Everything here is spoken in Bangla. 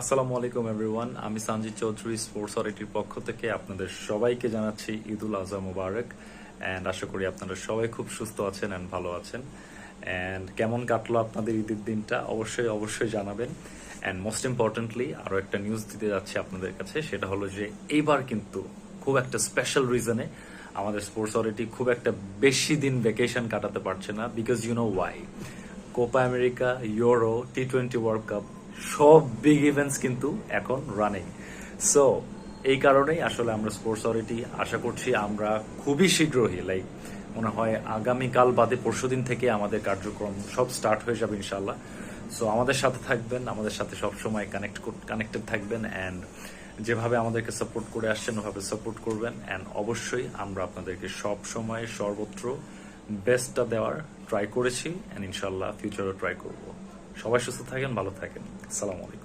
আসসালামু আলাইকুম এভরিওয়ান, আমি সঞ্জিত চৌধুরী স্পোর্টস অথরিটির পক্ষ থেকে আপনাদের সবাইকে জানাচ্ছি ঈদুল আজহা মুবারক। অ্যান্ড আশা করি আপনারা সবাই খুব সুস্থ আছেন অ্যান্ড ভালো আছেন। অ্যান্ড কেমন কাটলো আপনাদের ঈদের দিনটা অবশ্যই অবশ্যই জানাবেন। অ্যান্ড মোস্ট ইম্পর্টেন্টলি আরও একটা নিউজ দিতে যাচ্ছি আপনাদের কাছে, সেটা হলো যে এইবার কিন্তু খুব একটা স্পেশাল রিজনে আমাদের স্পোর্টস অথরিটি খুব একটা বেশি দিন ভ্যাকেশন কাটাতে পারছে না, because you know why. Copa America, Euro, টি-20 ওয়ার্ল্ড কাপ সব বিগ ইভেন্টস কিন্তু এখন রানিং। সো এই কারণেই আসলে আমরা স্পোর্টস অথরিটি আশা করছি আমরা খুবই শীঘ্রই, লাইক মনে হয় আগামীকাল বাদে পরশুদিন থেকে আমাদের কার্যক্রম সব স্টার্ট হয়ে যাবে ইনশাল্লাহ। সো আমাদের সাথে থাকবেন, আমাদের সাথে সবসময় কানেক্টেড থাকবেন, অ্যান্ড যেভাবে আমাদেরকে সাপোর্ট করে আসছেন ওভাবে সাপোর্ট করবেন। অ্যান্ড অবশ্যই আমরা আপনাদেরকে সব সময় সর্বত্র বেস্টটা দেওয়ার ট্রাই করেছি, অ্যান্ড ইনশাল্লাহ ফিউচারও ট্রাই করব। সবাই সুস্থ থাকেন, ভালো থাকেন। আসসালামু আলাইকুম।